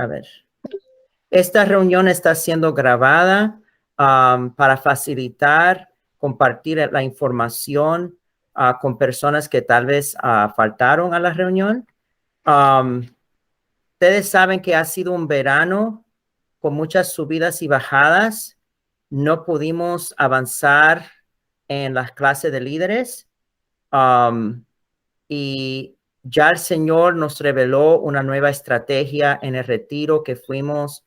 A ver. Esta reunión está siendo grabada para facilitar, compartir la información con personas que tal vez faltaron a la reunión. Ustedes saben que ha sido un verano con muchas subidas y bajadas. No pudimos avanzar en las clases de líderes. Y ya el Señor nos reveló una nueva estrategia en el retiro que fuimos,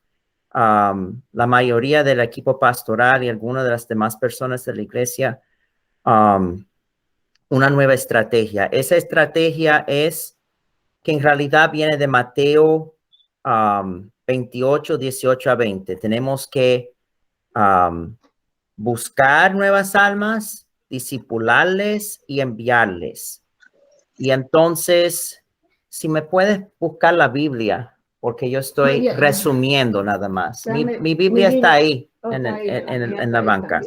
la mayoría del equipo pastoral y algunas de las demás personas de la iglesia, una nueva estrategia. Esa estrategia es que en realidad viene de Mateo 28, 18 a 20. Tenemos que buscar nuevas almas, discipularles y enviarles. Y entonces, si me puedes buscar la Biblia, porque yo estoy resumiendo nada más. Mi Biblia está ahí, en la banca.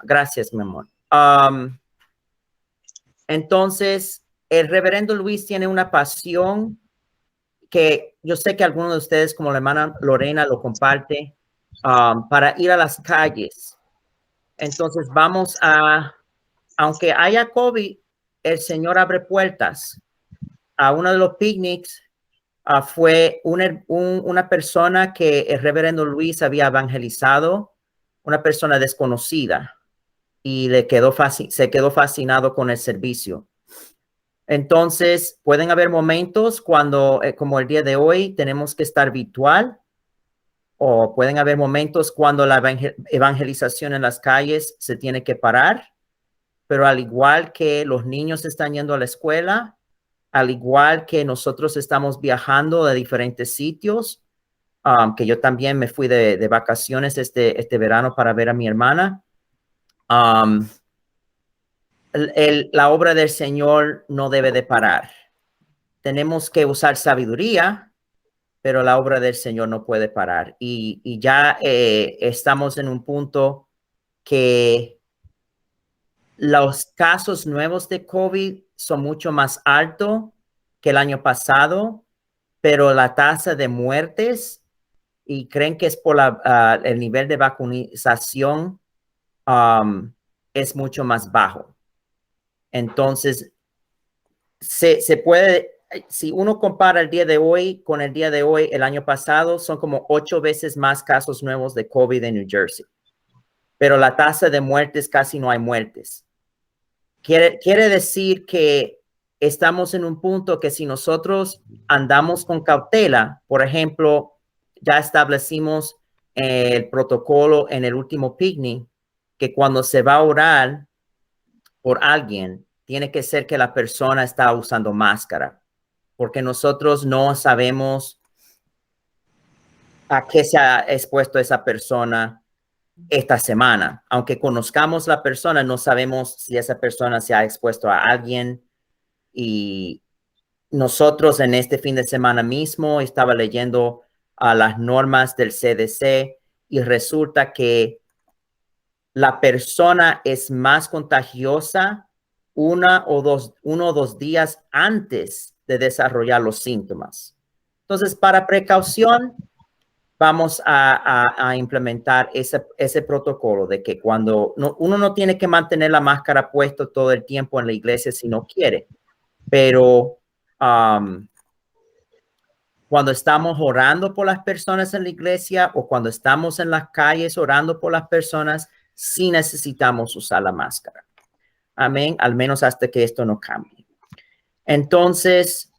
Gracias, mi amor. Entonces, el reverendo Luis tiene una pasión que yo sé que algunos de ustedes, como la hermana Lorena, lo comparte, para ir a las calles. Entonces, aunque haya COVID, el Señor abre puertas. A uno de los picnics fue una persona que el reverendo Luis había evangelizado, una persona desconocida, y se quedó fascinado con el servicio. Entonces, pueden haber momentos cuando, como el día de hoy, tenemos que estar virtual, o pueden haber momentos cuando la evangelización en las calles se tiene que parar, pero al igual que los niños están yendo a la escuela, al igual que nosotros estamos viajando de diferentes sitios, que yo también me fui de vacaciones este verano para ver a mi hermana. La obra del Señor no debe de parar. Tenemos que usar sabiduría, pero la obra del Señor no puede parar. Y ya estamos en un punto que los casos nuevos de COVID son mucho más altos que el año pasado, pero la tasa de muertes, y creen que es por el nivel de vacunación, es mucho más bajo. Entonces, se puede, si uno compara el día de hoy con el día de hoy, el año pasado, son como 8 veces más casos nuevos de COVID en New Jersey. Pero la tasa de muertes, casi no hay muertes. Quiere decir que estamos en un punto que si nosotros andamos con cautela, por ejemplo, ya establecimos el protocolo en el último picnic, que cuando se va a orar por alguien, tiene que ser que la persona está usando máscara, porque nosotros no sabemos a qué se ha expuesto esa persona esta semana. Aunque conozcamos la persona, no sabemos si esa persona se ha expuesto a alguien. Y nosotros en este fin de semana mismo estaba leyendo las normas del CDC y resulta que la persona es más contagiosa uno o dos días antes de desarrollar los síntomas. Entonces, para precaución, vamos a implementar ese protocolo de que cuando uno no tiene que mantener la máscara puesta todo el tiempo en la iglesia si no quiere, pero cuando estamos orando por las personas en la iglesia o cuando estamos en las calles orando por las personas, sí necesitamos usar la máscara. Amén, al menos hasta que esto no cambie. Entonces,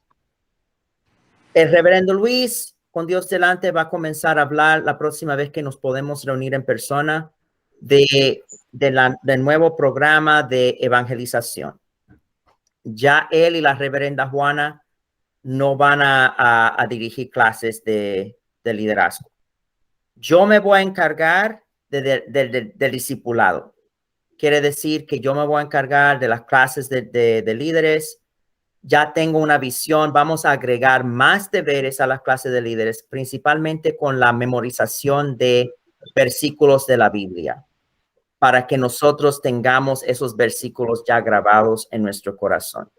el reverendo Luis, con Dios delante, va a comenzar a hablar la próxima vez que nos podemos reunir en persona del nuevo programa de evangelización. Ya él y la reverenda Juana no van a dirigir clases de liderazgo. Yo me voy a encargar del discipulado. Quiere decir que yo me voy a encargar de las clases de líderes. Ya tengo una visión. Vamos a agregar más deberes a las clases de líderes, principalmente con la memorización de versículos de la Biblia, para que nosotros tengamos esos versículos ya grabados en nuestro corazón.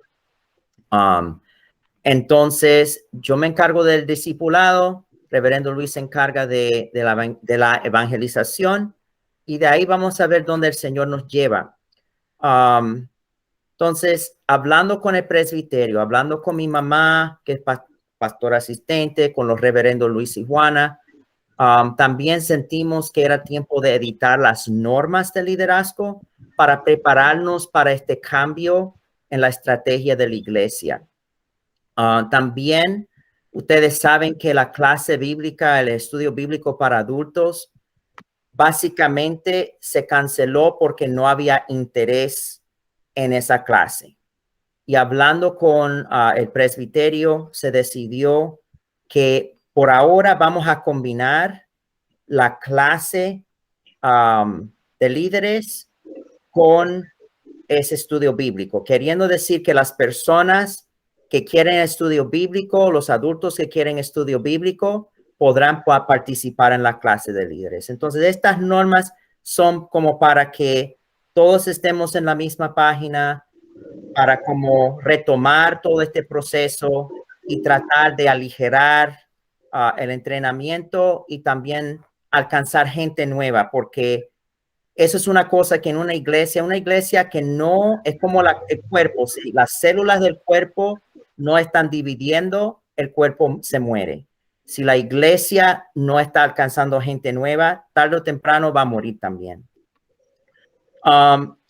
Entonces, yo me encargo del discipulado, Reverendo Luis se encarga de la evangelización y de ahí vamos a ver dónde el Señor nos lleva. Entonces, hablando con el presbiterio, hablando con mi mamá, que es pastor asistente, con los reverendos Luis y Juana, también sentimos que era tiempo de editar las normas de liderazgo para prepararnos para este cambio en la estrategia de la iglesia. También ustedes saben que la clase bíblica, el estudio bíblico para adultos, básicamente se canceló porque no había interés en esa clase. Y hablando con el presbiterio, se decidió que por ahora vamos a combinar la clase de líderes con ese estudio bíblico, queriendo decir que las personas que quieren estudio bíblico, los adultos que quieren estudio bíblico, podrán participar en la clase de líderes. Entonces, estas normas son como para que todos estemos en la misma página, para como retomar todo este proceso y tratar de aligerar el entrenamiento y también alcanzar gente nueva, porque eso es una cosa que en una iglesia que no es como el cuerpo, si las células del cuerpo no están dividiendo, el cuerpo se muere. Si la iglesia no está alcanzando gente nueva, tarde o temprano va a morir también.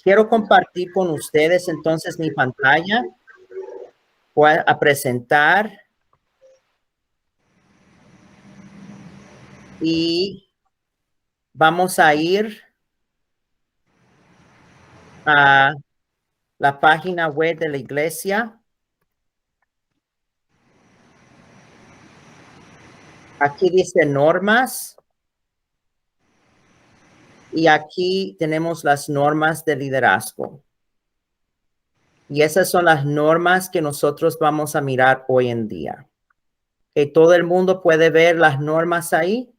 Quiero compartir con ustedes entonces mi pantalla. Voy a presentar y vamos a ir a la página web de la iglesia. Aquí dice normas. Y aquí tenemos las normas de liderazgo. Y esas son las normas que nosotros vamos a mirar hoy en día. Que todo el mundo puede ver las normas ahí.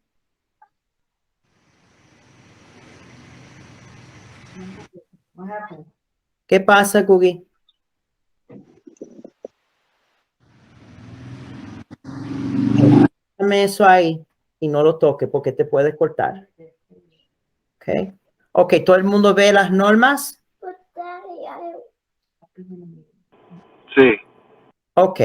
¿Qué pasa, Gugi? Dame eso ahí y no lo toque porque te puede cortar. Okay. Ok, ¿todo el mundo ve las normas? Sí. Ok,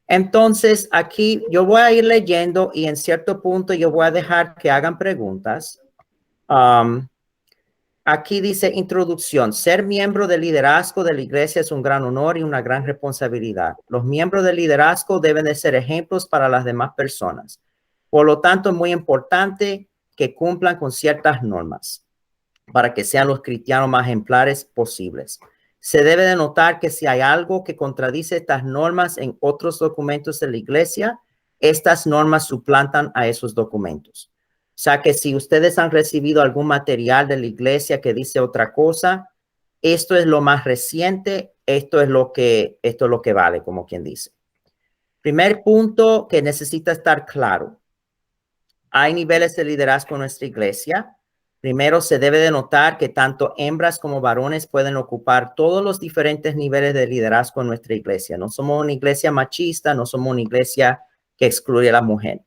entonces aquí yo voy a ir leyendo y en cierto punto yo voy a dejar que hagan preguntas. Aquí dice introducción. Ser miembro del liderazgo de la iglesia es un gran honor y una gran responsabilidad. Los miembros del liderazgo deben de ser ejemplos para las demás personas. Por lo tanto, es muy importante que cumplan con ciertas normas para que sean los cristianos más ejemplares posibles. Se debe de notar que si hay algo que contradice estas normas en otros documentos de la iglesia, estas normas suplantan a esos documentos. O sea que si ustedes han recibido algún material de la iglesia que dice otra cosa, esto es lo más reciente, esto es lo que vale, como quien dice. Primer punto que necesita estar claro. Hay niveles de liderazgo en nuestra iglesia. Primero, se debe de notar que tanto hembras como varones pueden ocupar todos los diferentes niveles de liderazgo en nuestra iglesia. No somos una iglesia machista, no somos una iglesia que excluye a la mujer.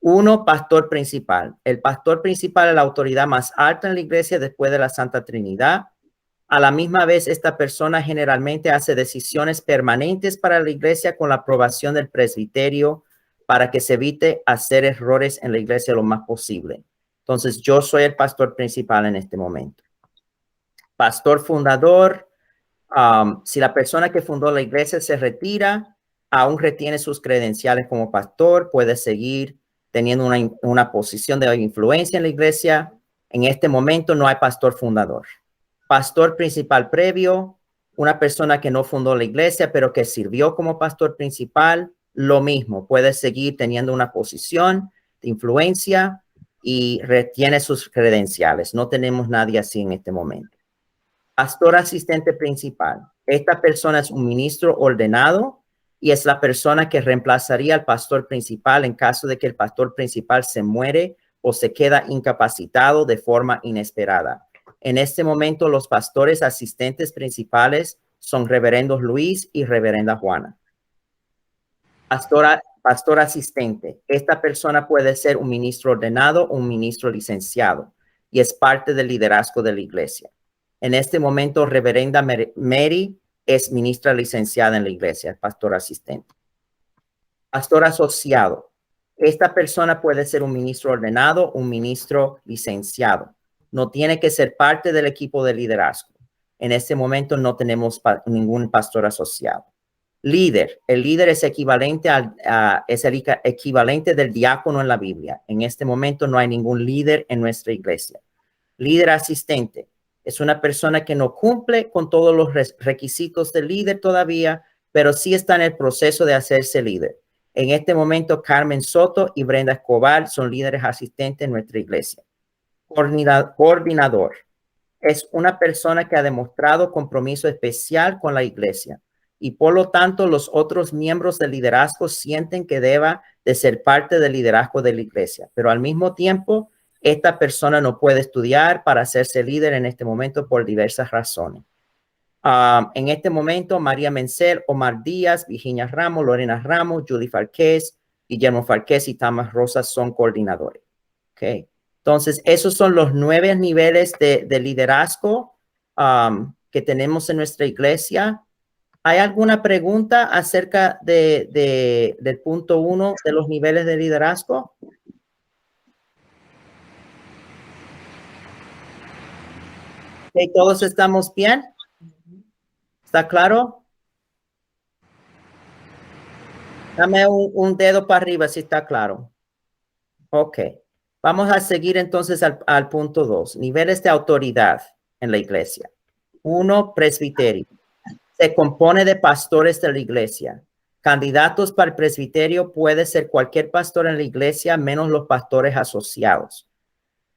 Uno, pastor principal. El pastor principal es la autoridad más alta en la iglesia después de la Santa Trinidad. A la misma vez, esta persona generalmente hace decisiones permanentes para la iglesia con la aprobación del presbiterio para que se evite hacer errores en la iglesia lo más posible. Entonces, yo soy el pastor principal en este momento. Pastor fundador. Si la persona que fundó la iglesia se retira, aún retiene sus credenciales como pastor, puede seguir teniendo una posición de influencia en la iglesia. En este momento no hay pastor fundador. Pastor principal previo, una persona que no fundó la iglesia, pero que sirvió como pastor principal, lo mismo, puede seguir teniendo una posición de influencia y retiene sus credenciales. No tenemos nadie así en este momento. Pastor asistente principal. Esta persona es un ministro ordenado y es la persona que reemplazaría al pastor principal en caso de que el pastor principal se muere o se queda incapacitado de forma inesperada. En este momento, los pastores asistentes principales son reverendos Luis y reverenda Juana. Pastor asistente. Esta persona puede ser un ministro ordenado o un ministro licenciado y es parte del liderazgo de la iglesia. En este momento, Reverenda Mary es ministra licenciada en la iglesia, pastor asistente. Pastor asociado. Esta persona puede ser un ministro ordenado, un ministro licenciado. No tiene que ser parte del equipo de liderazgo. En este momento no tenemos ningún pastor asociado. Líder. El líder es equivalente es el equivalente del diácono en la Biblia. En este momento no hay ningún líder en nuestra iglesia. Líder asistente. Es una persona que no cumple con todos los requisitos del líder todavía, pero sí está en el proceso de hacerse líder. En este momento, Carmen Soto y Brenda Escobar son líderes asistentes en nuestra iglesia. Coordinador. Es una persona que ha demostrado compromiso especial con la iglesia y por lo tanto los otros miembros del liderazgo sienten que deba de ser parte del liderazgo de la iglesia, pero al mismo tiempo esta persona no puede estudiar para hacerse líder en este momento por diversas razones. En este momento, María Mencel, Omar Díaz, Virginia Ramos, Lorena Ramos, Julie Farqués, Guillermo Farqués y Tamas Rosas son coordinadores. Okay. Entonces, esos son los 9 niveles de liderazgo que tenemos en nuestra iglesia. ¿Hay alguna pregunta acerca del punto 1 de los niveles de liderazgo? Okay, ¿todos estamos bien? ¿Está claro? Dame un dedo para arriba si está claro. Ok. Vamos a seguir entonces al punto 2. Niveles de autoridad en la iglesia. 1, presbiterio. Se compone de pastores de la iglesia. Candidatos para el presbiterio puede ser cualquier pastor en la iglesia, menos los pastores asociados.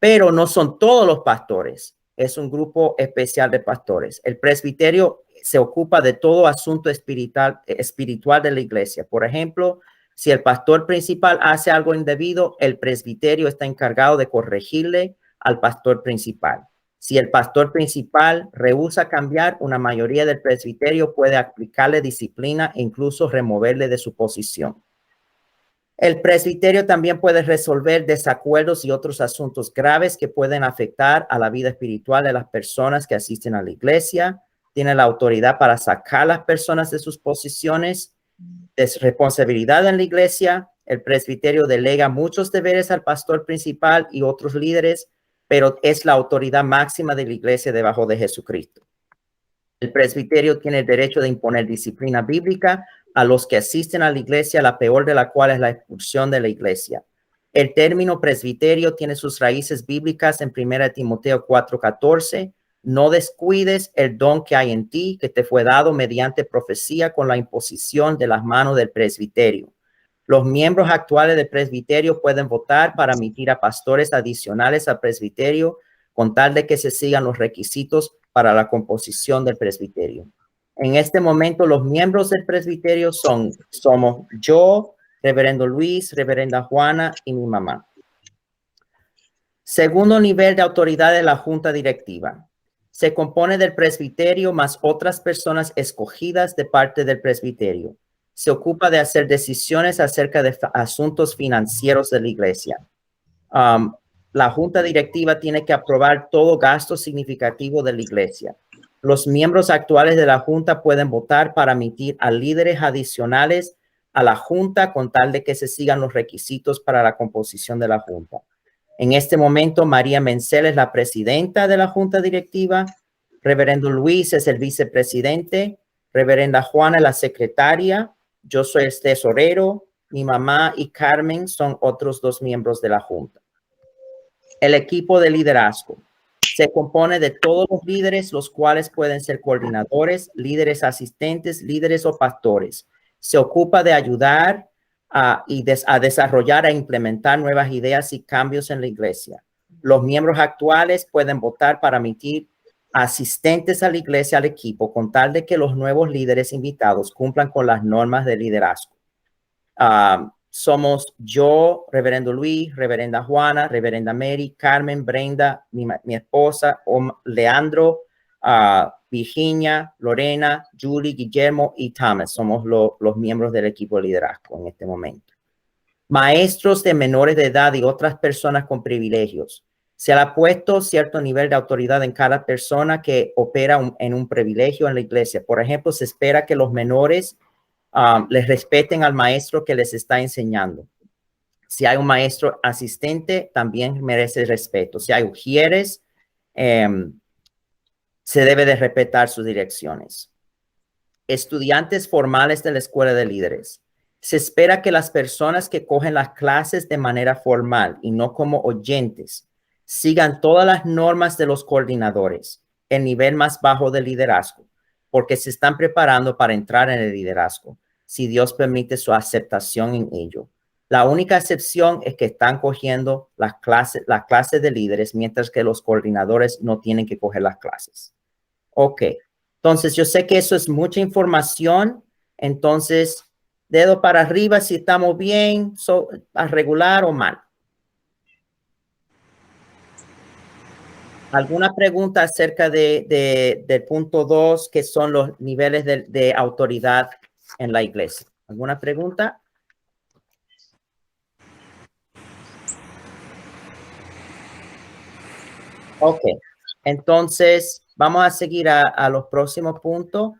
Pero no son todos los pastores. Es un grupo especial de pastores. El presbiterio se ocupa de todo asunto espiritual de la iglesia. Por ejemplo, si el pastor principal hace algo indebido, el presbiterio está encargado de corregirle al pastor principal. Si el pastor principal rehúsa cambiar, una mayoría del presbiterio puede aplicarle disciplina e incluso removerle de su posición. El presbiterio también puede resolver desacuerdos y otros asuntos graves que pueden afectar a la vida espiritual de las personas que asisten a la iglesia. Tiene la autoridad para sacar a las personas de sus posiciones de responsabilidad en la iglesia. El presbiterio delega muchos deberes al pastor principal y otros líderes, pero es la autoridad máxima de la iglesia debajo de Jesucristo. El presbiterio tiene el derecho de imponer disciplina bíblica a los que asisten a la iglesia, la peor de la cual es la expulsión de la iglesia. El término presbiterio tiene sus raíces bíblicas en 1 Timoteo 4:14. No descuides el don que hay en ti, que te fue dado mediante profecía con la imposición de las manos del presbiterio. Los miembros actuales del presbiterio pueden votar para admitir a pastores adicionales al presbiterio con tal de que se sigan los requisitos para la composición del presbiterio. En este momento, los miembros del presbiterio somos yo, reverendo Luis, reverenda Juana y mi mamá. Segundo nivel de autoridad de la junta directiva. Se compone del presbiterio más otras personas escogidas de parte del presbiterio. Se ocupa de hacer decisiones acerca de asuntos financieros de la iglesia. La junta directiva tiene que aprobar todo gasto significativo de la iglesia. Los miembros actuales de la junta pueden votar para admitir a líderes adicionales a la junta con tal de que se sigan los requisitos para la composición de la junta. En este momento, María Mencel es la presidenta de la junta directiva. Reverendo Luis es el vicepresidente. Reverenda Juana es la secretaria. Yo soy el tesorero. Mi mamá y Carmen son otros 2 miembros de la junta. El equipo de liderazgo se compone de todos los líderes, los cuales pueden ser coordinadores, líderes asistentes, líderes o pastores. Se ocupa de ayudar a desarrollar e implementar nuevas ideas y cambios en la iglesia. Los miembros actuales pueden votar para admitir asistentes a la iglesia, al equipo, con tal de que los nuevos líderes invitados cumplan con las normas de liderazgo. Somos yo, reverendo Luis, reverenda Juana, reverenda Mary, Carmen, Brenda, mi esposa, Leandro, Virginia, Lorena, Julie, Guillermo y Thomas. Somos los miembros del equipo de liderazgo en este momento. Maestros de menores de edad y otras personas con privilegios. Se le ha puesto cierto nivel de autoridad en cada persona que opera en un privilegio en la iglesia. Por ejemplo, se espera que los menores les respeten al maestro que les está enseñando. Si hay un maestro asistente, también merece respeto. Si hay ujieres, se debe de respetar sus direcciones. Estudiantes formales de la escuela de líderes. Se espera que las personas que cogen las clases de manera formal y no como oyentes sigan todas las normas de los coordinadores, el nivel más bajo de liderazgo, porque se están preparando para entrar en el liderazgo, si Dios permite su aceptación en ello. La única excepción es que están cogiendo las clases de líderes, mientras que los coordinadores no tienen que coger las clases. Ok, entonces yo sé que eso es mucha información, entonces dedo para arriba si estamos bien, a regular o mal. ¿Alguna pregunta acerca del punto 2, que son los niveles de autoridad en la iglesia? ¿Alguna pregunta? Ok, entonces vamos a seguir a los próximos puntos.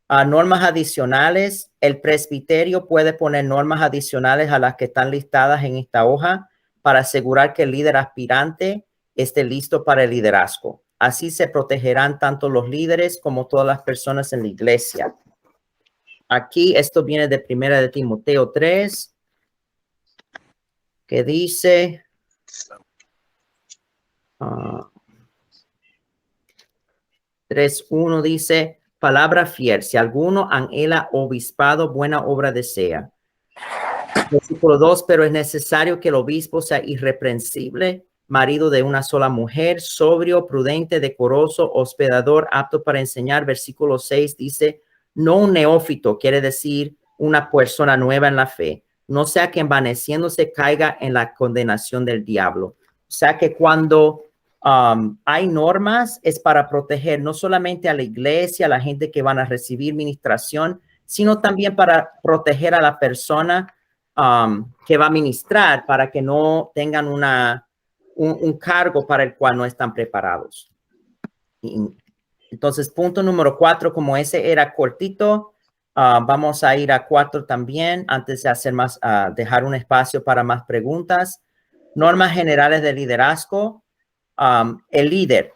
Normas adicionales. El presbiterio puede poner normas adicionales a las que están listadas en esta hoja para asegurar que el líder aspirante esté listo para el liderazgo. Así se protegerán tanto los líderes como todas las personas en la iglesia. Aquí esto viene de Primera de Timoteo 3, que dice 3:1 dice, palabra fiel, si alguno anhela obispado, buena obra desea. Versículo 2, pero es necesario que el obispo sea irreprensible, marido de una sola mujer, sobrio, prudente, decoroso, hospedador, apto para enseñar. Versículo 6 dice, no un neófito, quiere decir una persona nueva en la fe, no sea que envaneciéndose caiga en la condenación del diablo. O sea que cuando hay normas es para proteger no solamente a la iglesia, a la gente que van a recibir ministración, sino también para proteger a la persona que va a ministrar, para que no tengan un cargo para el cual no están preparados. Entonces, punto número 4, como ese era cortito, vamos a ir a 4 también, antes de hacer más, dejar un espacio para más preguntas. Normas generales de liderazgo. El líder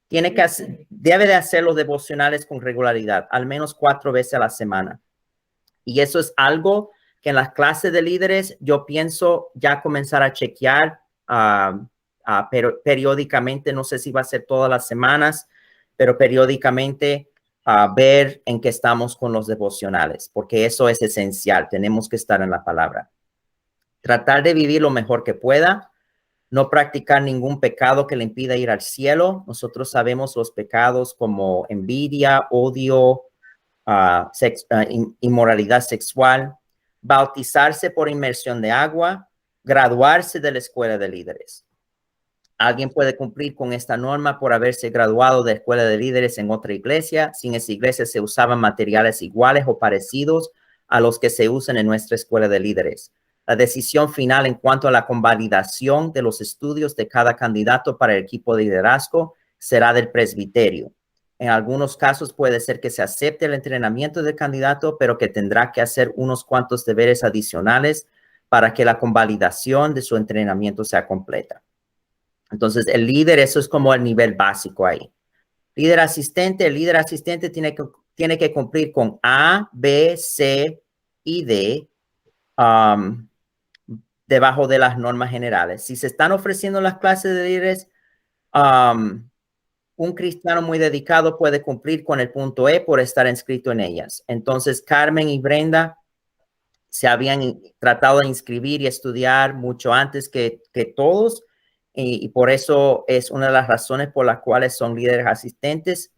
debe de hacer los devocionales con regularidad, al menos 4 veces a la semana. Y eso es algo que en las clases de líderes yo pienso ya comenzar a chequear pero periódicamente, no sé si va a ser todas las semanas, pero periódicamente ver en qué estamos con los devocionales, porque eso es esencial, tenemos que estar en la palabra. Tratar de vivir lo mejor que pueda, no practicar ningún pecado que le impida ir al cielo. Nosotros sabemos los pecados como envidia, odio, inmoralidad sexual, bautizarse por inmersión de agua, graduarse de la escuela de líderes. Alguien puede cumplir con esta norma por haberse graduado de escuela de líderes en otra iglesia. Si en esa iglesia se usaban materiales iguales o parecidos a los que se usan en nuestra escuela de líderes. La decisión final en cuanto a la convalidación de los estudios de cada candidato para el equipo de liderazgo será del presbiterio. En algunos casos puede ser que se acepte el entrenamiento del candidato, pero que tendrá que hacer unos cuantos deberes adicionales para que la convalidación de su entrenamiento sea completa. Entonces, el líder, eso es como el nivel básico ahí. El líder asistente tiene que cumplir con A, B, C y D debajo de las normas generales. Si se están ofreciendo las clases de líderes, un cristiano muy dedicado puede cumplir con el punto E por estar inscrito en ellas. Entonces, Carmen y Brenda se habían tratado de inscribir y estudiar mucho antes que todos, y por eso es una de las razones por las cuales son líderes asistentes.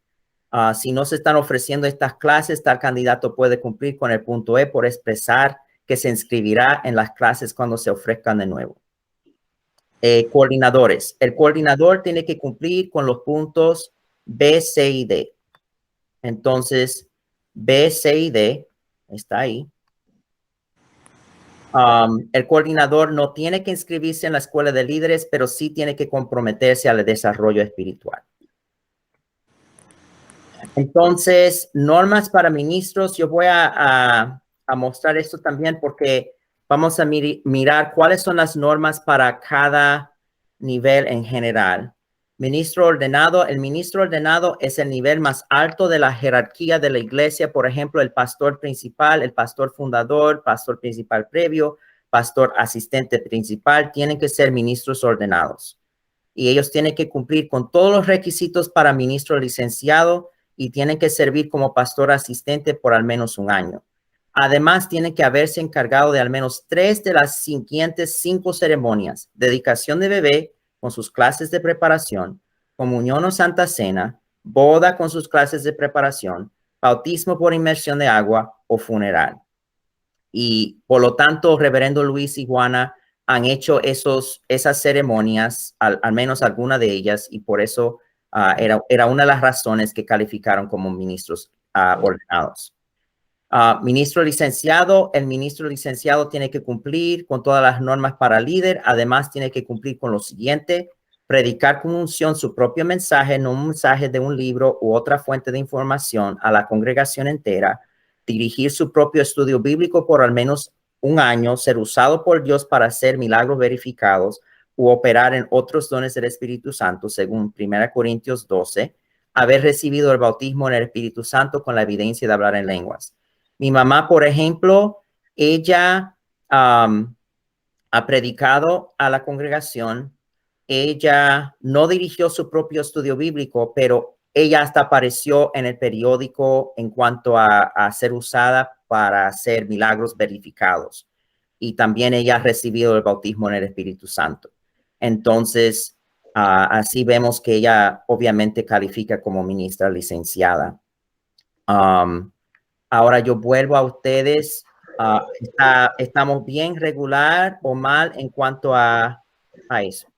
Si no se están ofreciendo estas clases, tal candidato puede cumplir con el punto E por expresar que se inscribirá en las clases cuando se ofrezcan de nuevo. Coordinadores. El coordinador tiene que cumplir con los puntos B, C y D. Entonces, B, C y D está ahí. El coordinador no tiene que inscribirse en la escuela de líderes, pero sí tiene que comprometerse al desarrollo espiritual. Entonces, normas para ministros. Yo voy a mostrar esto también porque vamos a mirar cuáles son las normas para cada nivel en general. Ministro ordenado. El ministro ordenado es el nivel más alto de la jerarquía de la iglesia. Por ejemplo, el pastor principal, el pastor fundador, pastor principal previo, pastor asistente principal, tienen que ser ministros ordenados. Y ellos tienen que cumplir con todos los requisitos para ministro licenciado y tienen que servir como pastor asistente por al menos un año. Además, tienen que haberse encargado de al menos 3 de las siguientes 5 ceremonias: dedicación de bebé con sus clases de preparación, comunión o santa cena, boda con sus clases de preparación, bautismo por inmersión de agua o funeral. Y por lo tanto, Reverendo Luis y Juana han hecho esas ceremonias, al menos alguna de ellas, y por eso era una de las razones que calificaron como ministros ordenados. Ministro licenciado. El ministro licenciado tiene que cumplir con todas las normas para líder. Además, tiene que cumplir con lo siguiente: predicar con unción su propio mensaje, no un mensaje de un libro u otra fuente de información, a la congregación entera; dirigir su propio estudio bíblico por al menos un año; ser usado por Dios para hacer milagros verificados u operar en otros dones del Espíritu Santo, según 1 Corintios 12; haber recibido el bautismo en el Espíritu Santo con la evidencia de hablar en lenguas. Mi mamá, por ejemplo, ella ha predicado a la congregación. Ella no dirigió su propio estudio bíblico, pero ella hasta apareció en el periódico en cuanto a ser usada para hacer milagros verificados. Y también ella ha recibido el bautismo en el Espíritu Santo. Entonces, así vemos que ella obviamente califica como ministra licenciada. Ahora yo vuelvo a ustedes. ¿Estamos bien, regular o mal en cuanto a eso?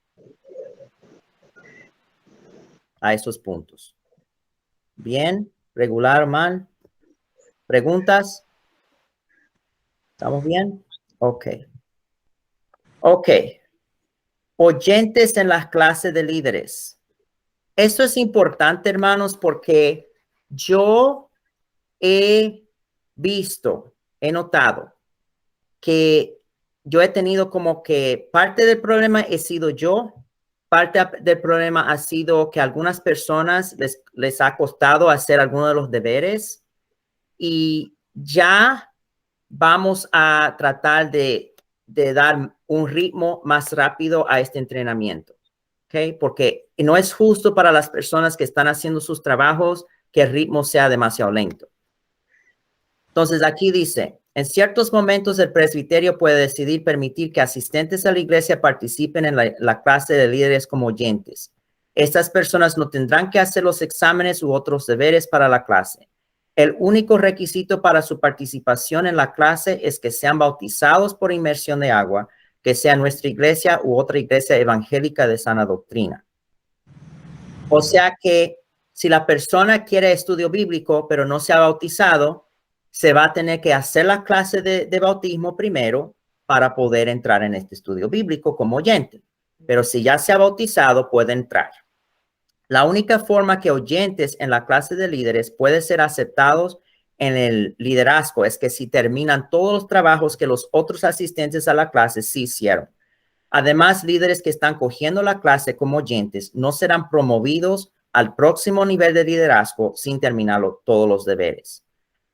A esos puntos. Bien, regular o mal. ¿Preguntas? ¿Estamos bien? Ok. Ok. Oyentes en las clases de líderes. Esto es importante, hermanos, porque yo he notado que yo he tenido como que parte del problema he sido yo, parte del problema ha sido que a algunas personas les ha costado hacer algunos de los deberes, y ya vamos a tratar de dar un ritmo más rápido a este entrenamiento, ¿ok? Porque no es justo para las personas que están haciendo sus trabajos que el ritmo sea demasiado lento. Entonces aquí dice: en ciertos momentos el presbiterio puede decidir permitir que asistentes a la iglesia participen en la clase de líderes como oyentes. Estas personas no tendrán que hacer los exámenes u otros deberes para la clase. El único requisito para su participación en la clase es que sean bautizados por inmersión de agua, que sea nuestra iglesia u otra iglesia evangélica de sana doctrina. O sea que si la persona quiere estudio bíblico pero no se ha bautizado, se va a tener que hacer la clase de bautismo primero para poder entrar en este estudio bíblico como oyente. Pero si ya se ha bautizado, puede entrar. La única forma que oyentes en la clase de líderes pueden ser aceptados en el liderazgo es que si terminan todos los trabajos que los otros asistentes a la clase sí hicieron. Además, líderes que están cogiendo la clase como oyentes no serán promovidos al próximo nivel de liderazgo sin terminar todos los deberes.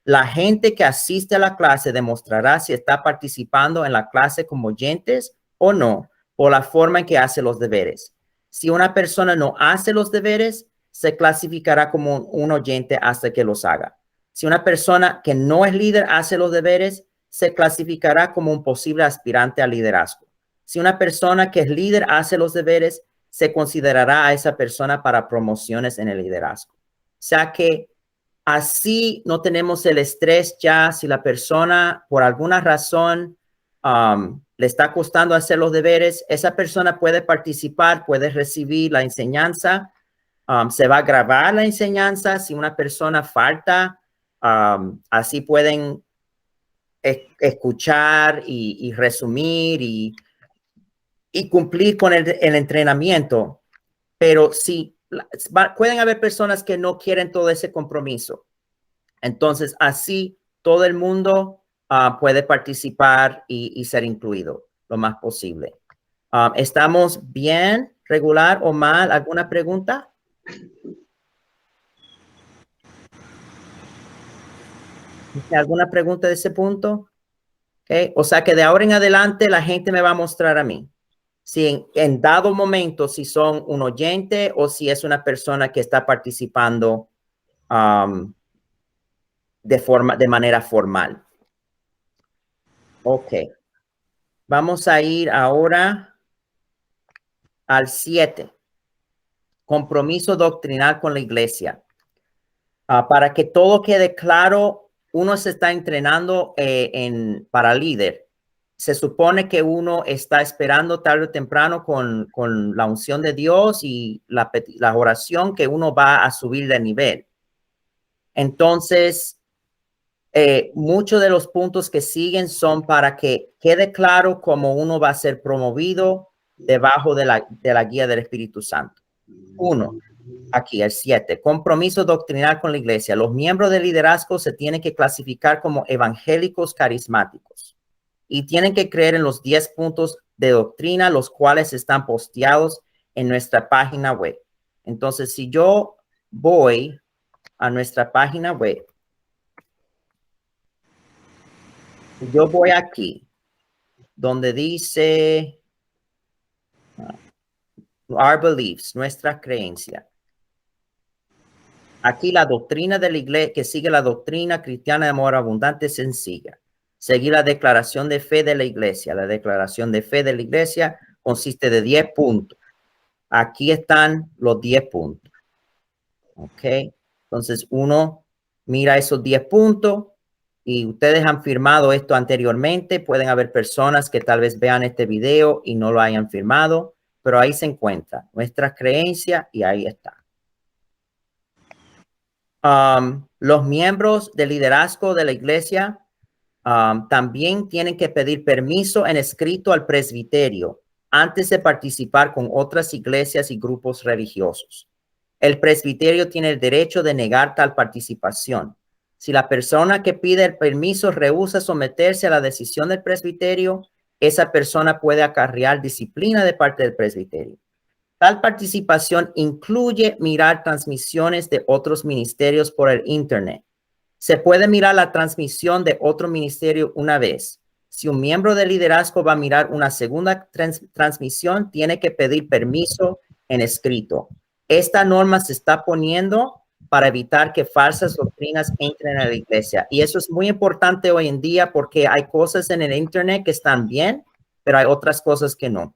La gente que asiste a la clase demostrará si está participando en la clase como oyentes o no por la forma en que hace los deberes. Si una persona no hace los deberes, se clasificará como un oyente hasta que los haga. Si una persona que no es líder hace los deberes, se clasificará como un posible aspirante al liderazgo. Si una persona que es líder hace los deberes, se considerará a esa persona para promociones en el liderazgo. O sea que así no tenemos el estrés ya. Si la persona por alguna razón le está costando hacer los deberes, esa persona puede participar, puede recibir la enseñanza. Se va a grabar la enseñanza. Si una persona falta, así pueden escuchar y resumir y cumplir con el entrenamiento, pero sí, pueden haber personas que no quieren todo ese compromiso. Entonces, así todo el mundo puede participar y ser incluido lo más posible. ¿Estamos bien, regular o mal? ¿Alguna pregunta? ¿Alguna pregunta de ese punto? Okay. O sea que de ahora en adelante la gente me va a mostrar a mí. Si en dado momento, si son un oyente o si es una persona que está participando de manera formal. Ok. Vamos a ir ahora al 7. Compromiso doctrinal con la iglesia. Para que todo quede claro, uno se está entrenando para líder. Se supone que uno está esperando tarde o temprano con la unción de Dios y la oración que uno va a subir de nivel. Entonces, muchos de los puntos que siguen son para que quede claro cómo uno va a ser promovido debajo de la guía del Espíritu Santo. 1. Aquí, el 7. Compromiso doctrinal con la iglesia. Los miembros del liderazgo se tienen que clasificar como evangélicos carismáticos y tienen que creer en los 10 puntos de doctrina, los cuales están posteados en nuestra página web. Entonces, si yo voy a nuestra página web, yo voy aquí, donde dice our beliefs, nuestra creencia. Aquí la doctrina de la iglesia, que sigue la doctrina cristiana de amor abundante, sencilla. Seguir la declaración de fe de la iglesia. La declaración de fe de la iglesia consiste de 10 puntos. Aquí están los 10 puntos. Ok. Entonces uno mira esos 10 puntos y ustedes han firmado esto anteriormente. Pueden haber personas que tal vez vean este video y no lo hayan firmado, pero ahí se encuentra nuestra creencia y ahí está. Los miembros del liderazgo de la iglesia también tienen que pedir permiso en escrito al presbiterio antes de participar con otras iglesias y grupos religiosos. El presbiterio tiene el derecho de negar tal participación. Si la persona que pide el permiso rehúsa someterse a la decisión del presbiterio, esa persona puede acarrear disciplina de parte del presbiterio. Tal participación incluye mirar transmisiones de otros ministerios por el Internet. Se puede mirar la transmisión de otro ministerio una vez. Si un miembro del liderazgo va a mirar una segunda transmisión, tiene que pedir permiso en escrito. Esta norma se está poniendo para evitar que falsas doctrinas entren a la iglesia. Y eso es muy importante hoy en día porque hay cosas en el Internet que están bien, pero hay otras cosas que no.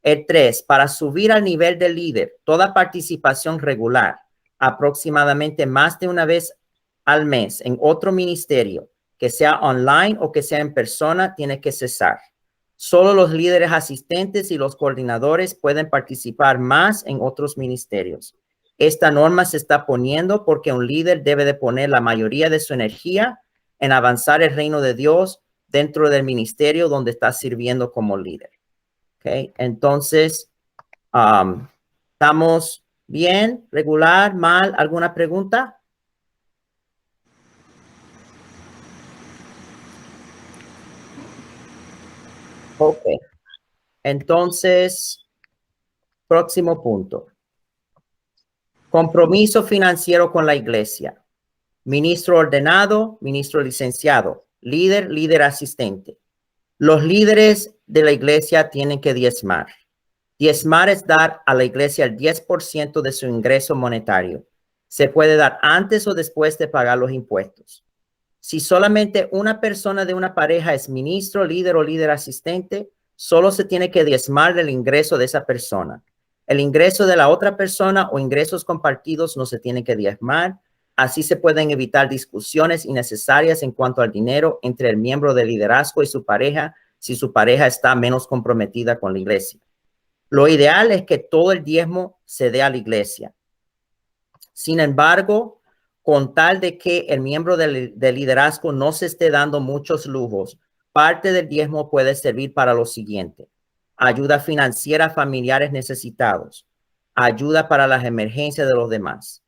El 3, para subir al nivel de líder, toda participación regular, aproximadamente más de una vez al mes en otro ministerio, que sea online o que sea en persona, tiene que cesar. Solo los líderes asistentes y los coordinadores pueden participar más en otros ministerios. Esta norma se está poniendo porque un líder debe de poner la mayoría de su energía en avanzar el reino de Dios dentro del ministerio donde está sirviendo como líder. Okay, entonces, ¿estamos bien? ¿Regular? ¿Mal? ¿Alguna pregunta? Ok. Entonces, próximo punto. Compromiso financiero con la iglesia. Ministro ordenado, ministro licenciado, líder, líder asistente. Los líderes de la iglesia tienen que diezmar. Diezmar es dar a la iglesia el 10% de su ingreso monetario. Se puede dar antes o después de pagar los impuestos. Si solamente una persona de una pareja es ministro, líder o líder asistente, solo se tiene que diezmar del ingreso de esa persona. El ingreso de la otra persona o ingresos compartidos no se tiene que diezmar. Así se pueden evitar discusiones innecesarias en cuanto al dinero entre el miembro del liderazgo y su pareja si su pareja está menos comprometida con la iglesia. Lo ideal es que todo el diezmo se dé a la iglesia. Sin embargo, con tal de que el miembro del liderazgo no se esté dando muchos lujos. Parte del diezmo puede servir para lo siguiente: ayuda financiera a familiares necesitados, ayuda para las emergencias de los demás.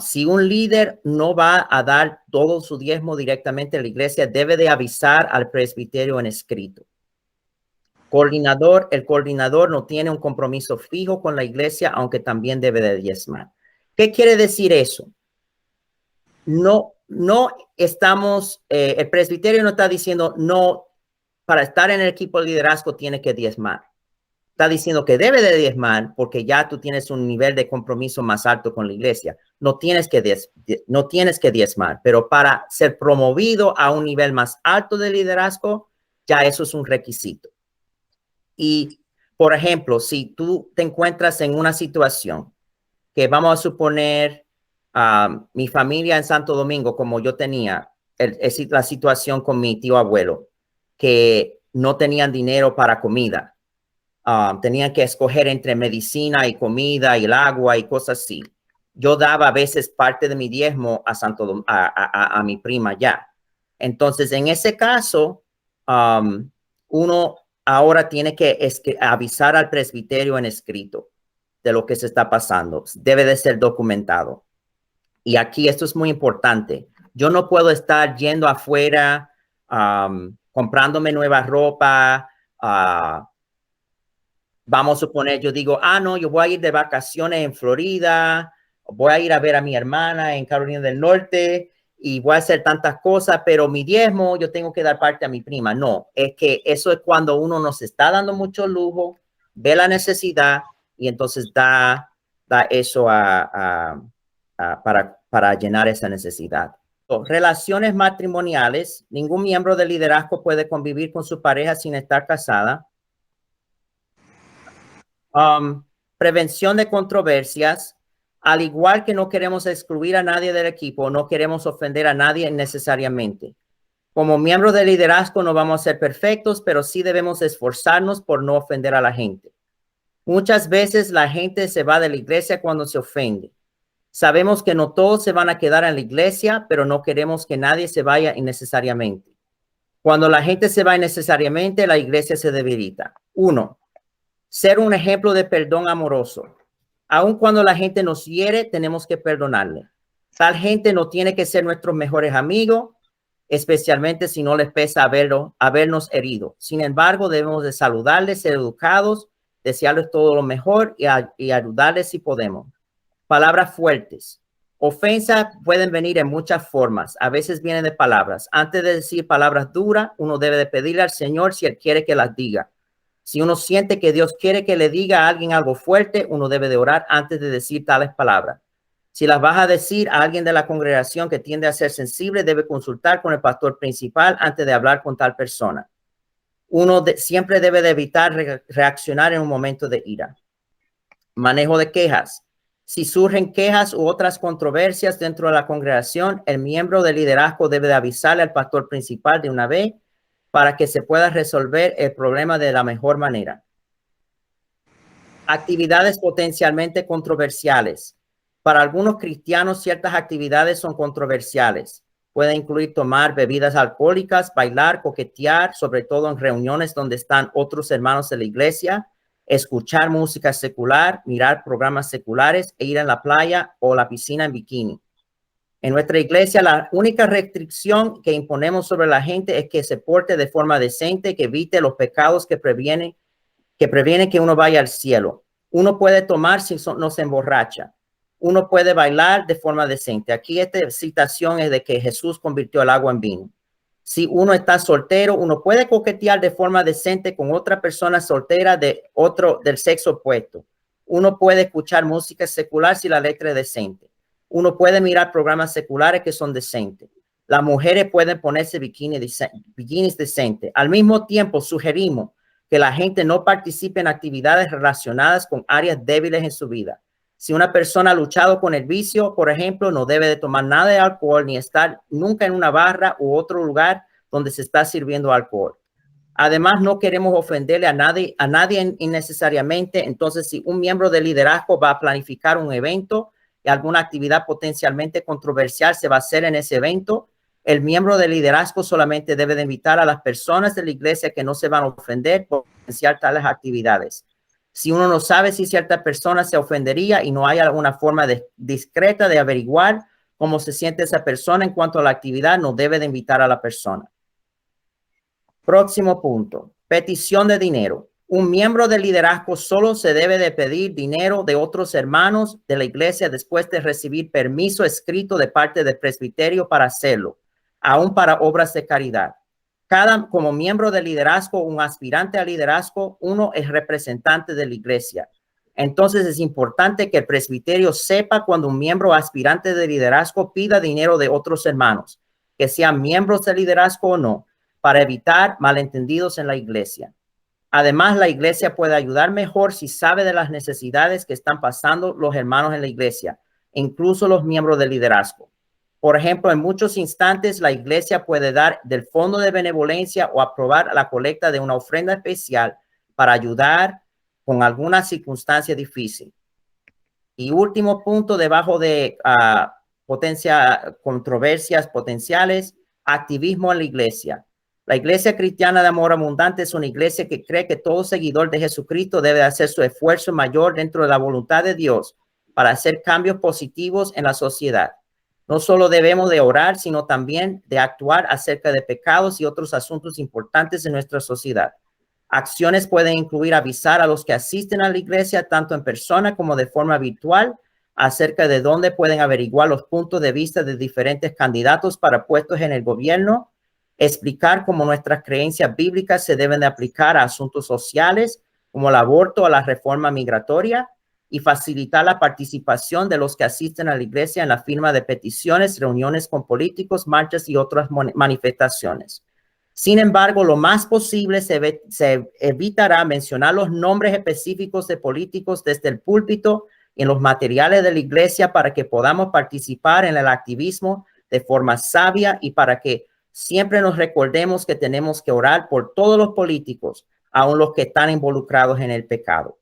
Si un líder no va a dar todo su diezmo directamente a la iglesia, debe de avisar al presbiterio en escrito. El coordinador no tiene un compromiso fijo con la iglesia, aunque también debe de diezmar. ¿Qué quiere decir eso? No estamos, el presbiterio no está diciendo no, para estar en el equipo de liderazgo tiene que diezmar. Está diciendo que debe de diezmar porque ya tú tienes un nivel de compromiso más alto con la iglesia. No tienes que diezmar, pero para ser promovido a un nivel más alto de liderazgo, ya eso es un requisito. Y, por ejemplo, si tú te encuentras en una situación que vamos a suponer mi familia en Santo Domingo, como yo tenía la situación con mi tío abuelo, que no tenían dinero para comida. Tenían que escoger entre medicina y comida y el agua y cosas así. Yo daba a veces parte de mi diezmo a mi prima ya. Entonces, en ese caso, uno ahora tiene que avisar al presbiterio en escrito de lo que se está pasando. Debe de ser documentado. Y aquí esto es muy importante. Yo no puedo estar yendo afuera, comprándome nueva ropa. Vamos a suponer, yo digo, no, yo voy a ir de vacaciones en Florida, voy a ir a ver a mi hermana en Carolina del Norte y voy a hacer tantas cosas, pero mi diezmo yo tengo que dar parte a mi prima. No, es que eso es cuando uno nos está dando mucho lujo, ve la necesidad y entonces da eso para llenar esa necesidad. Relaciones matrimoniales. Ningún miembro del liderazgo puede convivir con su pareja sin estar casada. Prevención de controversias. Al igual que no queremos excluir a nadie del equipo, no queremos ofender a nadie necesariamente. Como miembros del liderazgo no vamos a ser perfectos, pero sí debemos esforzarnos por no ofender a la gente. Muchas veces la gente se va de la iglesia cuando se ofende. Sabemos que no todos se van a quedar en la iglesia, pero no queremos que nadie se vaya innecesariamente. Cuando la gente se va innecesariamente, la iglesia se debilita. 1. Ser un ejemplo de perdón amoroso. Aun cuando la gente nos hiere, tenemos que perdonarle. Tal gente no tiene que ser nuestros mejores amigos, especialmente si no les pesa habernos herido. Sin embargo, debemos de saludarles, ser educados, desearles todo lo mejor y ayudarles si podemos. Palabras fuertes. Ofensas pueden venir en muchas formas. A veces vienen de palabras. Antes de decir palabras duras, uno debe de pedirle al Señor si Él quiere que las diga. Si uno siente que Dios quiere que le diga a alguien algo fuerte, uno debe de orar antes de decir tales palabras. Si las vas a decir a alguien de la congregación que tiende a ser sensible, debe consultar con el pastor principal antes de hablar con tal persona. Uno siempre debe de evitar reaccionar en un momento de ira. Manejo de quejas. Si surgen quejas u otras controversias dentro de la congregación, el miembro del liderazgo debe de avisarle al pastor principal de una vez para que se pueda resolver el problema de la mejor manera. Actividades potencialmente controversiales. Para algunos cristianos, ciertas actividades son controversiales. Puede incluir tomar bebidas alcohólicas, bailar, coquetear, sobre todo en reuniones donde están otros hermanos de la iglesia, escuchar música secular, mirar programas seculares e ir a la playa o la piscina en bikini. En nuestra iglesia, la única restricción que imponemos sobre la gente es que se porte de forma decente, que evite los pecados que previene que uno vaya al cielo. Uno puede tomar si no se emborracha. Uno puede bailar de forma decente. Aquí esta citación es de que Jesús convirtió el agua en vino. Si uno está soltero, uno puede coquetear de forma decente con otra persona soltera del sexo opuesto. Uno puede escuchar música secular si la letra es decente. Uno puede mirar programas seculares que son decentes. Las mujeres pueden ponerse bikinis decentes. Al mismo tiempo, sugerimos que la gente no participe en actividades relacionadas con áreas débiles en su vida. Si una persona ha luchado con el vicio, por ejemplo, no debe de tomar nada de alcohol ni estar nunca en una barra u otro lugar donde se está sirviendo alcohol. Además, no queremos ofenderle a nadie innecesariamente. Entonces, si un miembro del liderazgo va a planificar un evento y alguna actividad potencialmente controversial se va a hacer en ese evento, el miembro de liderazgo solamente debe de invitar a las personas de la iglesia que no se van a ofender por potenciar tales actividades. Si uno no sabe si cierta persona se ofendería y no hay alguna forma discreta de averiguar cómo se siente esa persona en cuanto a la actividad, no debe de invitar a la persona. Próximo punto, petición de dinero. Un miembro del liderazgo solo se debe de pedir dinero de otros hermanos de la iglesia después de recibir permiso escrito de parte del presbiterio para hacerlo, aún para obras de caridad. Como miembro del liderazgo, un aspirante al liderazgo, uno es representante de la iglesia. Entonces es importante que el presbiterio sepa cuando un miembro aspirante de liderazgo pida dinero de otros hermanos, que sean miembros del liderazgo o no, para evitar malentendidos en la iglesia. Además, la iglesia puede ayudar mejor si sabe de las necesidades que están pasando los hermanos en la iglesia, incluso los miembros del liderazgo. Por ejemplo, en muchos instantes, la iglesia puede dar del fondo de benevolencia o aprobar la colecta de una ofrenda especial para ayudar con alguna circunstancia difícil. Y último punto, debajo de controversias potenciales, activismo en la iglesia. La Iglesia Cristiana de Amor Abundante es una iglesia que cree que todo seguidor de Jesucristo debe hacer su esfuerzo mayor dentro de la voluntad de Dios para hacer cambios positivos en la sociedad. No solo debemos de orar, sino también de actuar acerca de pecados y otros asuntos importantes en nuestra sociedad. Acciones pueden incluir avisar a los que asisten a la iglesia, tanto en persona como de forma virtual, acerca de dónde pueden averiguar los puntos de vista de diferentes candidatos para puestos en el gobierno, explicar cómo nuestras creencias bíblicas se deben de aplicar a asuntos sociales como el aborto o la reforma migratoria y facilitar la participación de los que asisten a la iglesia en la firma de peticiones, reuniones con políticos, marchas y otras manifestaciones. Sin embargo, lo más posible se evitará mencionar los nombres específicos de políticos desde el púlpito en los materiales de la iglesia para que podamos participar en el activismo de forma sabia y para que siempre nos recordemos que tenemos que orar por todos los políticos, aun los que están involucrados en el pecado.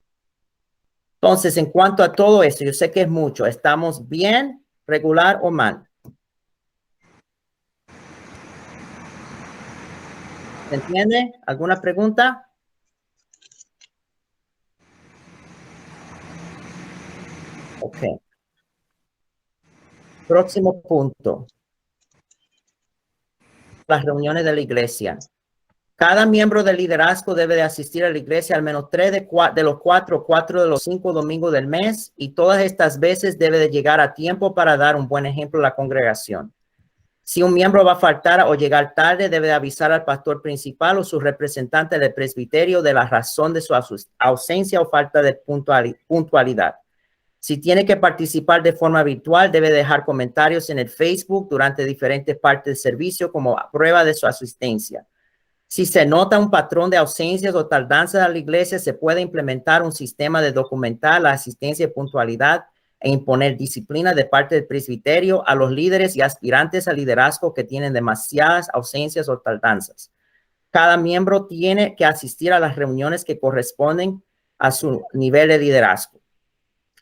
Entonces, en cuanto a todo esto, yo sé que es mucho. ¿Estamos bien, regular o mal? ¿Se entiende? ¿Alguna pregunta? Ok. Próximo punto. Las reuniones de la iglesia. Cada miembro del liderazgo debe de asistir a la iglesia al menos 3 de los 4 de los 5 domingos del mes y todas estas veces debe de llegar a tiempo para dar un buen ejemplo a la congregación. Si un miembro va a faltar o llegar tarde, debe de avisar al pastor principal o su representante del presbiterio de la razón de su ausencia o falta de puntualidad. Si tiene que participar de forma virtual, debe dejar comentarios en el Facebook durante diferentes partes del servicio como prueba de su asistencia. Si se nota un patrón de ausencias o tardanzas a la iglesia, se puede implementar un sistema de documentar la asistencia y puntualidad e imponer disciplina de parte del presbiterio a los líderes y aspirantes al liderazgo que tienen demasiadas ausencias o tardanzas. Cada miembro tiene que asistir a las reuniones que corresponden a su nivel de liderazgo.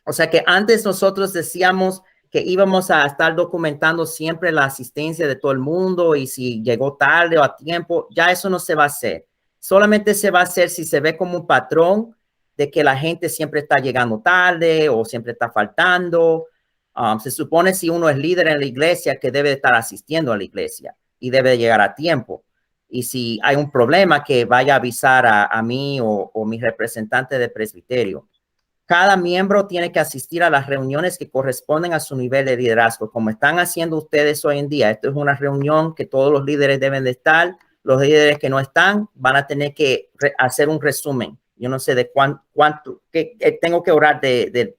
O sea que antes nosotros decíamos que íbamos a estar documentando siempre la asistencia de todo el mundo y si llegó tarde o a tiempo, ya eso no se va a hacer. Solamente se va a hacer si se ve como un patrón de que la gente siempre está llegando tarde o siempre está faltando. Se supone si uno es líder en la iglesia que debe estar asistiendo a la iglesia y debe llegar a tiempo. Y si hay un problema, que vaya a avisar a mí o mi representante de presbiterio. Cada miembro tiene que asistir a las reuniones que corresponden a su nivel de liderazgo, como están haciendo ustedes hoy en día. Esto es una reunión que todos los líderes deben de estar. Los líderes que no están van a tener que hacer un resumen. Yo no sé de cuánto que tengo que orar de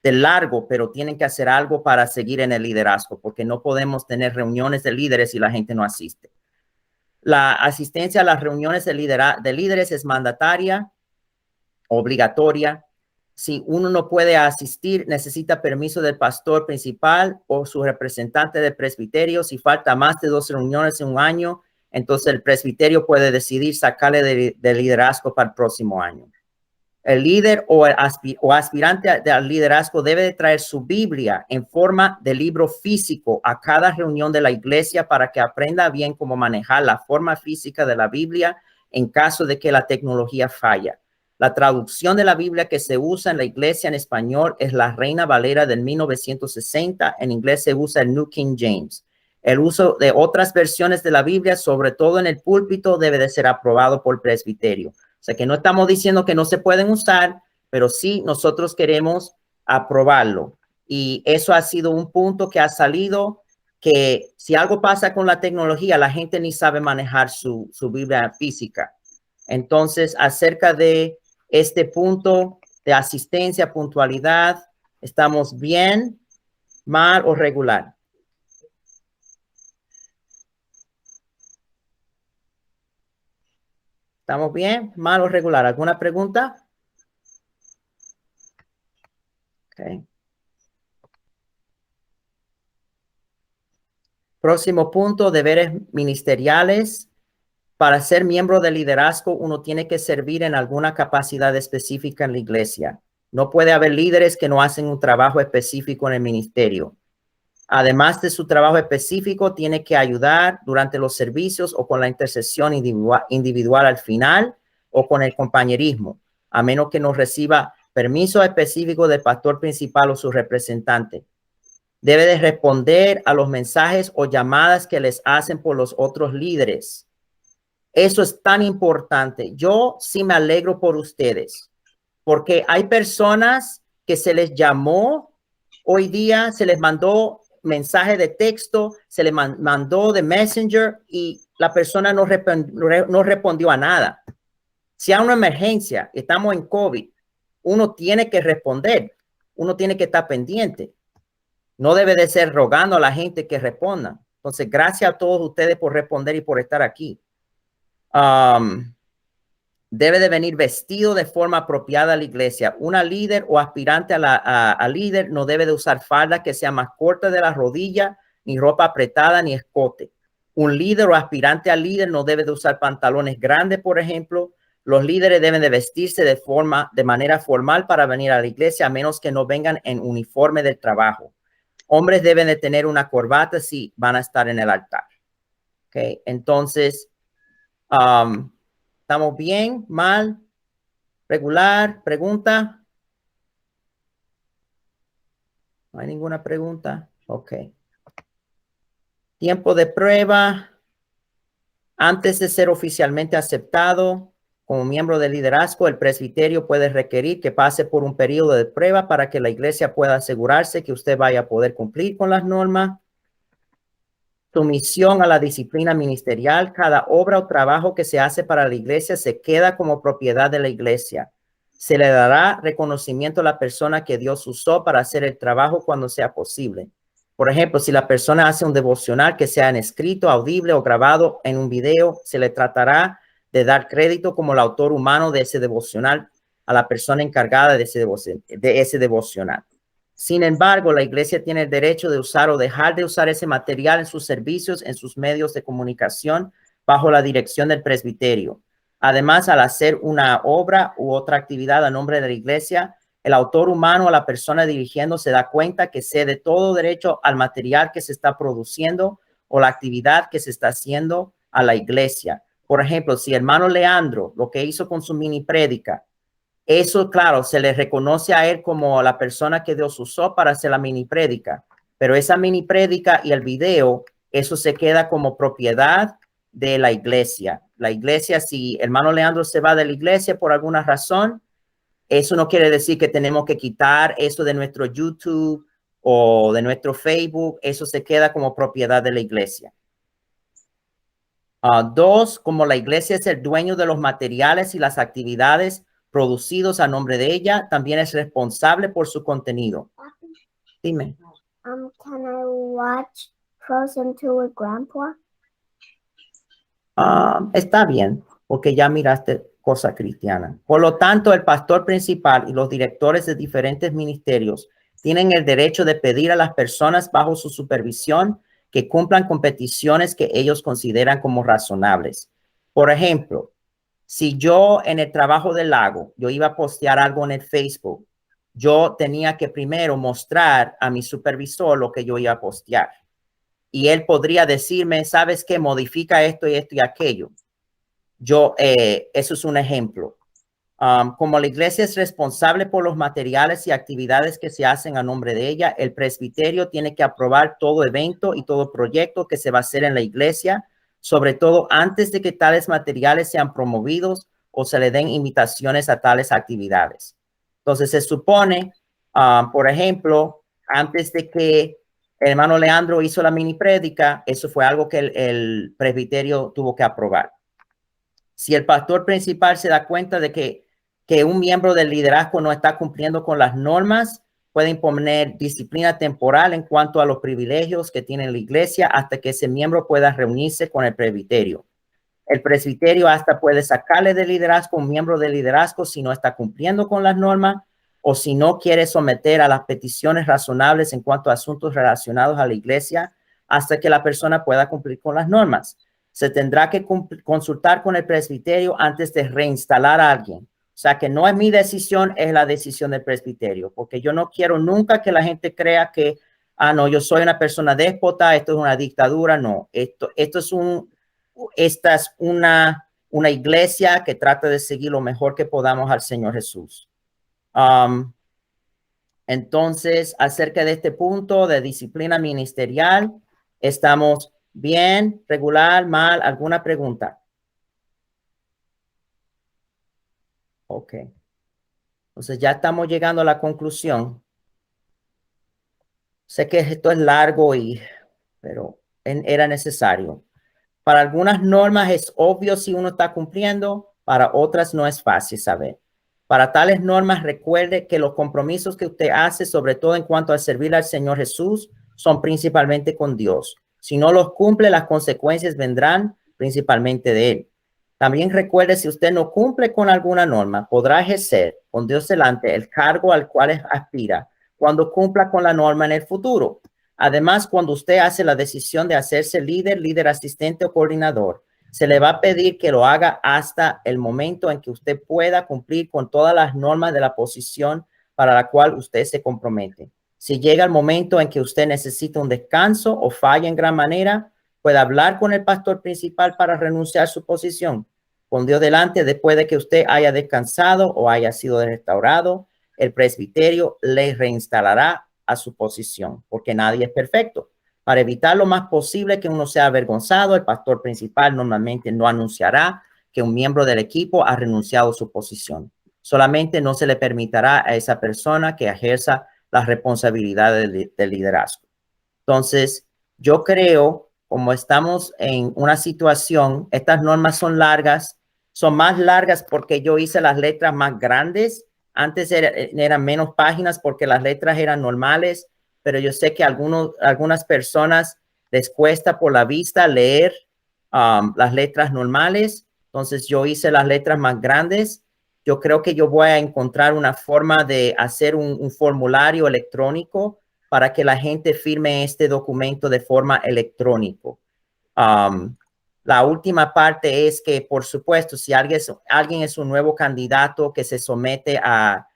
largo, pero tienen que hacer algo para seguir en el liderazgo, porque no podemos tener reuniones de líderes si la gente no asiste. La asistencia a las reuniones de líderes es mandataria, obligatoria. Si uno no puede asistir, necesita permiso del pastor principal o su representante de presbiterio. Si falta más de 2 reuniones en un año, entonces el presbiterio puede decidir sacarle de liderazgo para el próximo año. El líder o aspirante al liderazgo debe de traer su Biblia en forma de libro físico a cada reunión de la iglesia para que aprenda bien cómo manejar la forma física de la Biblia en caso de que la tecnología falla. La traducción de la Biblia que se usa en la iglesia en español es la Reina Valera del 1960. En inglés se usa el New King James. El uso de otras versiones de la Biblia, sobre todo en el púlpito, debe de ser aprobado por el presbiterio. O sea que no estamos diciendo que no se pueden usar, pero sí nosotros queremos aprobarlo. Y eso ha sido un punto que ha salido, que si algo pasa con la tecnología, la gente ni sabe manejar su Biblia física. Entonces, acerca de este punto de asistencia, puntualidad, ¿estamos bien, mal o regular? ¿Estamos bien, mal o regular? ¿Alguna pregunta? Okay. Próximo punto, deberes ministeriales. Para ser miembro de liderazgo, uno tiene que servir en alguna capacidad específica en la iglesia. No puede haber líderes que no hacen un trabajo específico en el ministerio. Además de su trabajo específico, tiene que ayudar durante los servicios o con la intercesión individual al final o con el compañerismo, a menos que no reciba permiso específico del pastor principal o su representante. Debe de responder a los mensajes o llamadas que les hacen por los otros líderes. Eso es tan importante. Yo sí me alegro por ustedes, porque hay personas que se les llamó hoy día, se les mandó mensaje de texto, se les mandó de Messenger y la persona no respondió a nada. Si hay una emergencia, estamos en COVID, uno tiene que responder, uno tiene que estar pendiente. No debe de ser rogando a la gente que responda. Entonces, gracias a todos ustedes por responder y por estar aquí. Debe de venir vestido de forma apropiada a la iglesia. Una líder o aspirante a líder no debe de usar falda que sea más corta de la rodilla, ni ropa apretada, ni escote. Un líder o aspirante a líder no debe de usar pantalones grandes, por ejemplo. Los líderes deben de vestirse de manera formal para venir a la iglesia, a menos que no vengan en uniforme del trabajo. Hombres deben de tener una corbata si van a estar en el altar. Okay, entonces, ¿estamos bien? ¿Mal? ¿Regular? ¿Pregunta? ¿No hay ninguna pregunta? Ok. Tiempo de prueba. Antes de ser oficialmente aceptado como miembro de liderazgo, el presbiterio puede requerir que pase por un periodo de prueba para que la iglesia pueda asegurarse que usted vaya a poder cumplir con las normas. Sumisión a la disciplina ministerial. Cada obra o trabajo que se hace para la iglesia se queda como propiedad de la iglesia. Se le dará reconocimiento a la persona que Dios usó para hacer el trabajo cuando sea posible. Por ejemplo, si la persona hace un devocional que sea en escrito, audible o grabado en un video, se le tratará de dar crédito como el autor humano de ese devocional a la persona encargada de ese devocional. Sin embargo, la iglesia tiene el derecho de usar o dejar de usar ese material en sus servicios, en sus medios de comunicación, bajo la dirección del presbiterio. Además, al hacer una obra u otra actividad a nombre de la iglesia, el autor humano o la persona dirigiendo se da cuenta que cede todo derecho al material que se está produciendo o la actividad que se está haciendo a la iglesia. Por ejemplo, si hermano Leandro, lo que hizo con su mini prédica, eso, claro, se le reconoce a él como la persona que Dios usó para hacer la mini prédica, pero esa mini prédica y el video, eso se queda como propiedad de la iglesia. La iglesia, si hermano Leandro se va de la iglesia por alguna razón, eso no quiere decir que tenemos que quitar eso de nuestro YouTube o de nuestro Facebook. Eso se queda como propiedad de la iglesia. Dos, como la iglesia es el dueño de los materiales y las actividades producidos a nombre de ella, también es responsable por su contenido. Dime. Can I watch Frozen 2 with Grandpa? Está bien, porque ya miraste cosa cristiana. Por lo tanto, el pastor principal y los directores de diferentes ministerios tienen el derecho de pedir a las personas bajo su supervisión que cumplan con peticiones que ellos consideran como razonables. Por ejemplo, Si yo en el trabajo del lago, yo iba a postear algo en el Facebook, yo tenía que primero mostrar a mi supervisor lo que yo iba a postear. Y él podría decirme, ¿sabes qué? Modifica esto y aquello. Eso es un ejemplo. Como la iglesia es responsable por los materiales y actividades que se hacen a nombre de ella, el presbiterio tiene que aprobar todo evento y todo proyecto que se va a hacer en la iglesia, sobre todo antes de que tales materiales sean promovidos o se le den invitaciones a tales actividades. Entonces se supone, por ejemplo, antes de que el hermano Leandro hizo la mini prédica, eso fue algo que el presbiterio tuvo que aprobar. Si el pastor principal se da cuenta de que un miembro del liderazgo no está cumpliendo con las normas, puede imponer disciplina temporal en cuanto a los privilegios que tiene la iglesia hasta que ese miembro pueda reunirse con el presbiterio. El presbiterio hasta puede sacarle del liderazgo un miembro del liderazgo si no está cumpliendo con las normas o si no quiere someter a las peticiones razonables en cuanto a asuntos relacionados a la iglesia hasta que la persona pueda cumplir con las normas. Se tendrá que consultar con el presbiterio antes de reinstalar a alguien. O sea que no es mi decisión, es la decisión del presbiterio, porque yo no quiero nunca que la gente crea que, no, yo soy una persona déspota, esto es una dictadura. No, esta es una iglesia que trata de seguir lo mejor que podamos al Señor Jesús. Entonces, acerca de este punto de disciplina ministerial, ¿estamos bien, regular, mal? ¿Alguna pregunta? Ok. Entonces, ya estamos llegando a la conclusión. Sé que esto es largo pero era necesario. Para algunas normas es obvio si uno está cumpliendo, para otras no es fácil saber. Para tales normas, recuerde que los compromisos que usted hace, sobre todo en cuanto a servir al Señor Jesús, son principalmente con Dios. Si no los cumple, las consecuencias vendrán principalmente de Él. También recuerde, si usted no cumple con alguna norma, podrá ejercer con Dios delante el cargo al cual aspira cuando cumpla con la norma en el futuro. Además, cuando usted hace la decisión de hacerse líder asistente o coordinador, se le va a pedir que lo haga hasta el momento en que usted pueda cumplir con todas las normas de la posición para la cual usted se compromete. Si llega el momento en que usted necesita un descanso o falla en gran manera, puede hablar con el pastor principal para renunciar a su posición. Con Dios delante, después de que usted haya descansado o haya sido restaurado, el presbiterio le reinstalará a su posición, porque nadie es perfecto. Para evitar lo más posible que uno sea avergonzado, el pastor principal normalmente no anunciará que un miembro del equipo ha renunciado a su posición. Solamente no se le permitirá a esa persona que ejerza las responsabilidades del liderazgo. Entonces, yo creo, como estamos en una situación, estas normas son largas, son más largas porque yo hice las letras más grandes. Antes eran menos páginas porque las letras eran normales, pero yo sé que algunas personas les cuesta por la vista leer las letras normales. Entonces yo hice las letras más grandes. Yo creo que yo voy a encontrar una forma de hacer un formulario electrónico para que la gente firme este documento de forma electrónica. La última parte es que, por supuesto, si alguien es un nuevo candidato que se somete a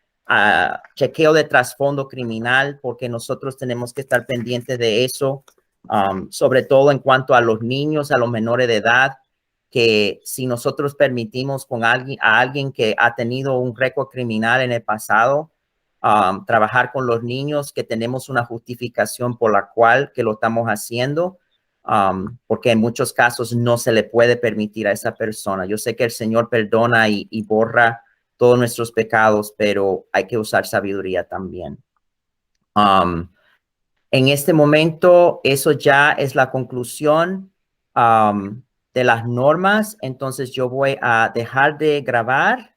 chequeo de trasfondo criminal, porque nosotros tenemos que estar pendientes de eso, sobre todo en cuanto a los niños, a los menores de edad, que si nosotros permitimos a alguien que ha tenido un récord criminal en el pasado, trabajar con los niños, que tenemos una justificación por la cual que lo estamos haciendo, porque en muchos casos no se le puede permitir a esa persona. Yo sé que el Señor perdona y borra todos nuestros pecados, pero hay que usar sabiduría también. En este momento, eso ya es la conclusión de las normas. Entonces yo voy a dejar de grabar.